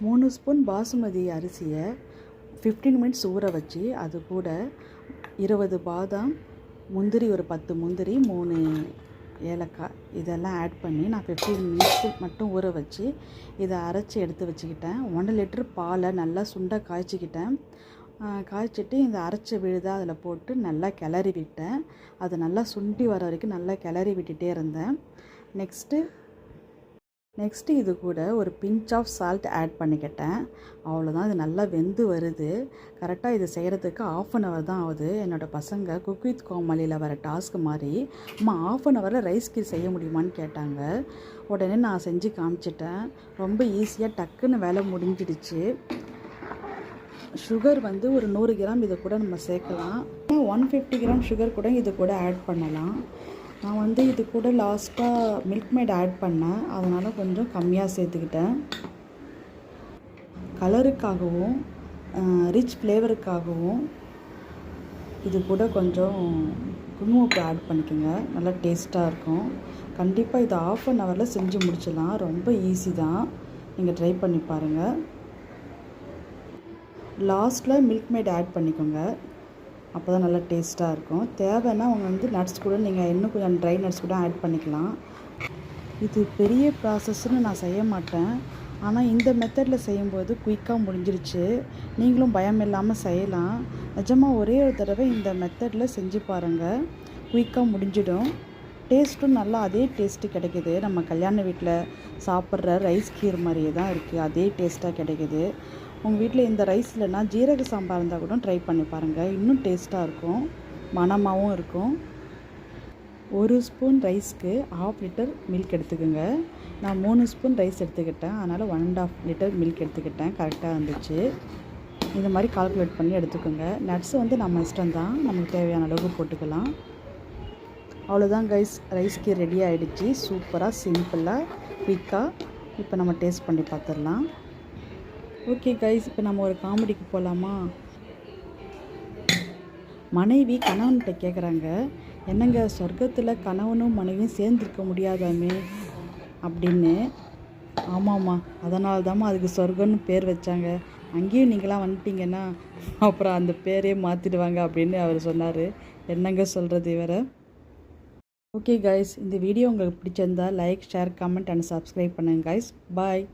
3 spoon basmati அரிசியை 15 minutes ஊற வச்சு அது கூட 20 பாதாம், முந்திரி ஒரு 10 முந்திரி, 3 ஏலக்காய் இதெல்லாம் ஆட் பண்ணி நான் 15 மினிட்ஸ் மட்டும் ஊற வச்சு இதை அரைச்சி எடுத்து வச்சுக்கிட்டேன். 1 லிட்டர் பாலை நல்லா சுண்ட காய்ச்சிக்கிட்டேன். காய்ச்சிட்டு இந்த அரைச்ச விழுதை அதில் போட்டு நல்லா கிளறி விட்டேன். அது நல்லா சுண்டி வர வரைக்கும் நல்லா கிளறி விட்டுட்டே இருந்தேன். நெக்ஸ்ட்டு இது கூட ஒரு பிஞ்ச் ஆஃப் சால்ட் ஆட் பண்ணிக்கிட்டேன். அவ்வளோதான், இது நல்லா வெந்து வருது. கரெக்டாக இது செய்கிறதுக்கு 1/2 hour தான் ஆகுது. என்னோடய பசங்க குக் வித் கோமாளியில் வர டாஸ்க் மாதிரி அம்மா 1/2 hourல ரைஸ் கீர் செய்ய முடியுமான்னு கேட்டாங்க. உடனே நான் செஞ்சு காமிச்சிட்டேன். ரொம்ப ஈஸியாக டக்குன்னு வேலை முடிஞ்சிடுச்சு. சுகர் வந்து ஒரு 100 கிராம் இதை கூட நம்ம சேர்க்கலாம். 150 கிராம் சுகர் கூட இது கூட ஆட் பண்ணலாம். நான் வந்து இது கூட லாஸ்ட்டாக மில்க் மேட் ஆட் பண்ணேன், அதனால் கொஞ்சம் கம்மியாக சேர்த்துக்கிட்டேன். கலருக்காகவும் ரிச் ஃப்ளேவருக்காகவும் இது கூட கொஞ்சம் குங்குமப்பூ ஆட் பண்ணிக்கோங்க, நல்லா டேஸ்ட்டாக இருக்கும். கண்டிப்பாக இது 1/2 hourல செஞ்சு முடிச்சிடலாம். ரொம்ப ஈஸி தான், நீங்கள் ட்ரை பண்ணி பாருங்கள். லாஸ்ட்டில் மில்க் மேட் ஆட் பண்ணிக்கோங்க, அப்போ தான் நல்லா டேஸ்ட்டாக இருக்கும். தேவைன்னா அவங்க வந்து நட்ஸ் கூட நீங்கள் இன்னும் கொஞ்சம் ட்ரை நட்ஸ் கூட ஆட் பண்ணிக்கலாம். இது பெரிய ப்ராசஸ்ன்னு நான் செய்ய மாட்டேன், ஆனால் இந்த மெத்தடில் செய்யும்போது குயிக்காக முடிஞ்சிருச்சு. நீங்களும் பயம் இல்லாமல் செய்யலாம். நிஜமாக ஒரே ஒரு தடவை இந்த மெத்தடில் செஞ்சு பாருங்கள், குயிக்காக முடிஞ்சிடும். டேஸ்ட்டும் நல்லா அதே டேஸ்ட்டு கிடைக்கிது. நம்ம கல்யாண வீட்டில் சாப்பிட்ற ரைஸ் கீர் மாதிரியே தான் இருக்குது, அதே டேஸ்ட்டாக கிடைக்கிது. உங்கள் வீட்டில் இந்த ரைஸ் இல்லைன்னா ஜீரக சாம்பார் இருந்தால் கூட ட்ரை பண்ணி பாருங்கள், இன்னும் டேஸ்ட்டாக இருக்கும், மணமாகவும் இருக்கும். 1 ஸ்பூன் ரைஸ்க்கு 1/2 லிட்டர் மில்க் எடுத்துக்கோங்க. நான் 3 ஸ்பூன் ரைஸ் எடுத்துக்கிட்டேன், அதனால் 1.5 லிட்டர் மில்க் எடுத்துக்கிட்டேன். கரெக்டாக இருந்துச்சு. இந்த மாதிரி கால்குலேட் பண்ணி எடுத்துக்கோங்க. நட்ஸ் வந்து நம்ம இஷ்டம்தான், நமக்கு தேவையான அளவுக்கு போட்டுக்கலாம். அவ்வளோதான் கைஸ், ரைஸ் கீர் ரெடி ஆகிடுச்சு. சூப்பராக சிம்பிளாக குயிக்காக. இப்போ நம்ம டேஸ்ட் பண்ணி பார்த்துடலாம். ஓகே கைஸ், இப்போ நம்ம ஒரு காமெடிக்கு போகலாமா? மனைவி கணவன்கிட்ட கேட்குறாங்க, என்னங்க சொர்க்கத்தில் கணவனும் மனைவியும் சேர்ந்துருக்க முடியாதாமே அப்படின்னு. ஆமாம்மா, அதனால தாம்மா அதுக்கு சொர்க்கம்னு பேர் வச்சாங்க. அங்கேயும் நீங்களாம் வந்துட்டிங்கன்னா அப்புறம் அந்த பேரே மாற்றிடுவாங்க அப்படின்னு அவர் சொன்னார். என்னங்க சொல்கிறது இவரை. ஓகே கைஸ், இந்த வீடியோ உங்களுக்கு பிடிச்சிருந்தா like, share, comment and subscribe பண்ணுங்கள் கைஸ். பாய்.